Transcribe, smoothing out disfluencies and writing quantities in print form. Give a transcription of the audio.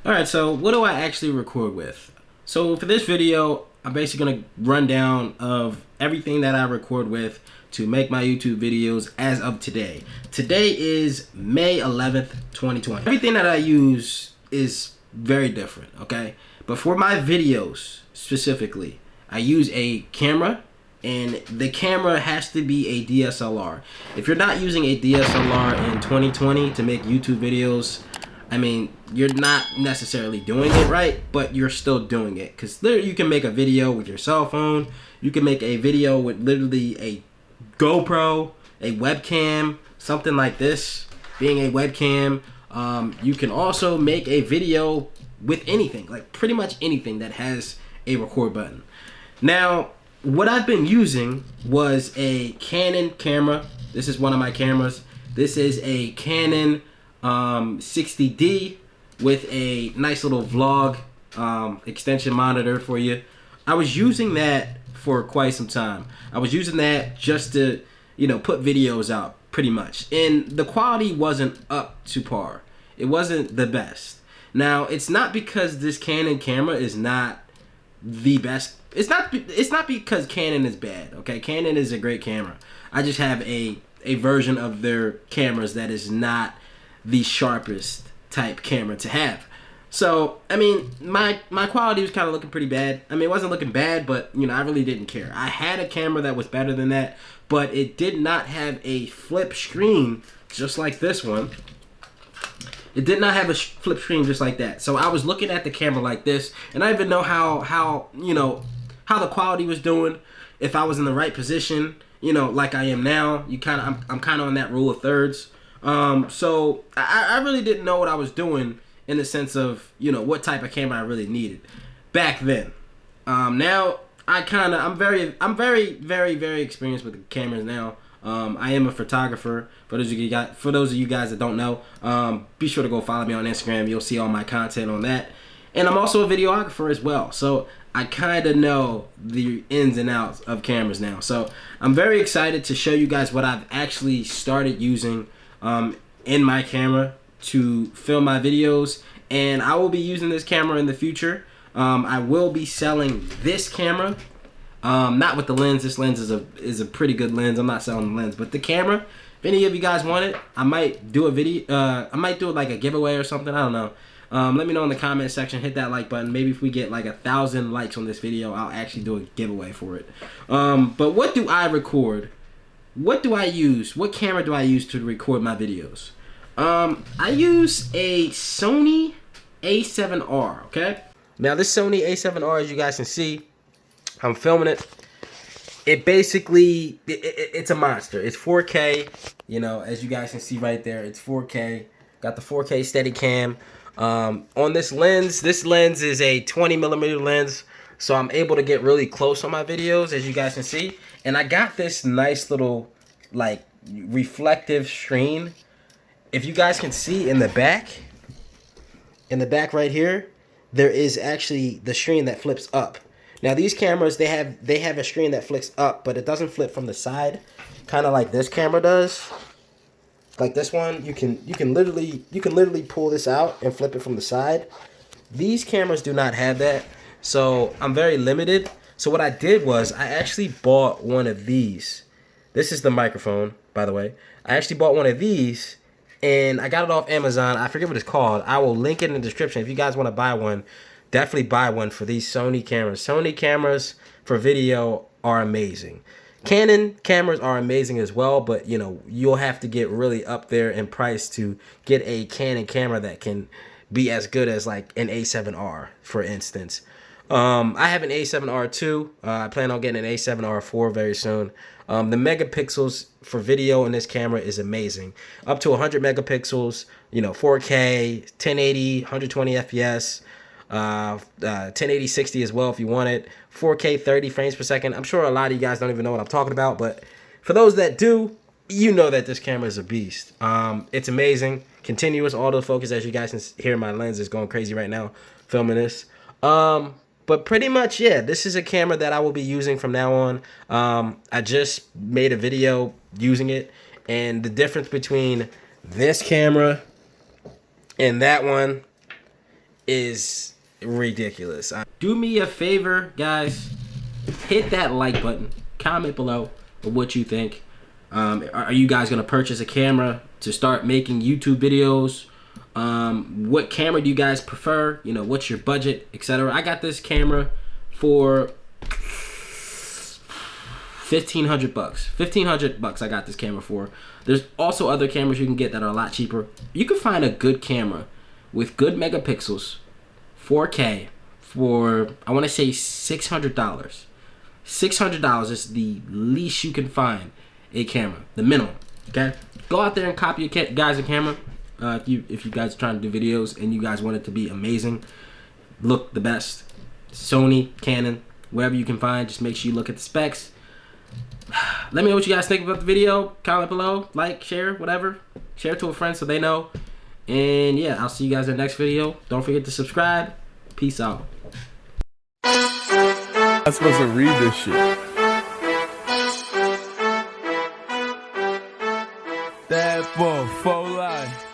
Alright, so what do I actually record with? So for this video, I'm basically going to run down of everything that I record with to make my YouTube videos as of today. Today is May 11th, 2020. Everything that I use is very different, okay? But for my videos specifically, I use a camera, and the camera has to be a DSLR. If you're not using a DSLR in 2020 to make YouTube videos, I mean, you're not necessarily doing it right, but you're still doing it. Because literally, you can make a video with your cell phone. You can make a video with literally a GoPro, a webcam, something like this, being a webcam. You can also make a video with anything, like pretty much anything that has a record button. Now, what I've been using was a Canon camera. This is one of my cameras. This is a Canon 60D with a nice little vlog extension monitor for you. I was using that for quite some time. I was using that just to, put videos out pretty much. And the quality wasn't up to par. It wasn't the best. Now, it's not because this Canon camera is not the best. It's not because Canon is bad, okay? Canon is a great camera. I just have a version of their cameras that is not the sharpest type camera to have. So, I mean, my quality was kind of looking pretty bad. I mean, it wasn't looking bad, but, I really didn't care. I had a camera that was better than that, but it did not have a flip screen just like this one. It did not have a flip screen just like that. So I was looking at the camera like this, and I didn't even know how the quality was doing, if I was in the right position, like I am now. I'm kind of on that rule of thirds. So I really didn't know what I was doing in the sense of, what type of camera I really needed back then. Now I'm very, very experienced with the cameras now. I am a photographer. For those of you guys that don't know, be sure to go follow me on Instagram. You'll see all my content on that. And I'm also a videographer as well. So I kind of know the ins and outs of cameras now. So I'm very excited to show you guys what I've actually started using in my camera to film my videos. And I will be using this camera in the future. I will be selling this camera. Not with the lens. This lens is a pretty good lens. I'm not selling the lens, but the camera. If any of you guys want it, I might do a video. I might do it like a giveaway or something. I don't know. Let me know in the comment section. Hit that like button. Maybe if we get like 1,000 likes on this video, I'll actually do a giveaway for it. But what do I record? What do I use? What camera do I use to record my videos? I use a Sony A7R. Okay. Now this Sony A7R, as you guys can see, I'm filming it. It basically, it's a monster. It's 4K, as you guys can see right there. It's 4K. Got the 4K Steadicam. On this lens is a 20mm lens, so I'm able to get really close on my videos, as you guys can see. And I got this nice little, like, reflective screen. If you guys can see in the back right here, there is actually the screen that flips up. Now these cameras, they have a screen that flips up, but it doesn't flip from the side, kind of like this camera does. Like this one, you can literally pull this out and flip it from the side. These cameras do not have that, so I'm very limited. So what I did was I actually bought one of these. This is the microphone, by the way. I actually bought one of these, and I got it off Amazon. I forget what it's called. I will link it in the description if you guys want to buy one. Definitely buy one for these Sony cameras. Sony cameras for video are amazing. Canon cameras are amazing as well, but you'll have to get really up there in price to get a Canon camera that can be as good as like an A7R, for instance. I have an A7R II. I plan on getting an A7R IV very soon. The megapixels for video in this camera is amazing. Up to 100 megapixels, 4K, 1080, 120 FPS. 1080 60 as well if you want it. 4K 30 frames per second. I'm sure a lot of you guys don't even know what I'm talking about, but for those that do, you know that this camera is a beast. It's amazing. Continuous autofocus, as you guys can hear, my lens is going crazy right now filming this. But pretty much, yeah, this is a camera that I will be using from now on. I just made a video using it, and the difference between this camera and that one is ridiculous. Do me a favor, guys. Hit that like button. Comment below what you think. Are you guys gonna purchase a camera to start making YouTube videos? What camera do you guys prefer? You know, what's your budget, etc. I got this camera for $1,500. $1,500 I got this camera for. There's also other cameras you can get that are a lot cheaper. You can find a good camera with good megapixels, 4K, for, I want to say $600. $600 is the least you can find a camera, the minimum. Okay, go out there and copy your guys a camera. If you guys are trying to do videos and you guys want it to be amazing, look the best. Sony, Canon, wherever you can find. Just make sure you look at the specs. Let me know what you guys think about the video. Comment below, like, share, whatever. Share it to a friend so they know. And yeah, I'll see you guys in the next video. Don't forget to subscribe. Peace out. I'm supposed to read this shit. That for life.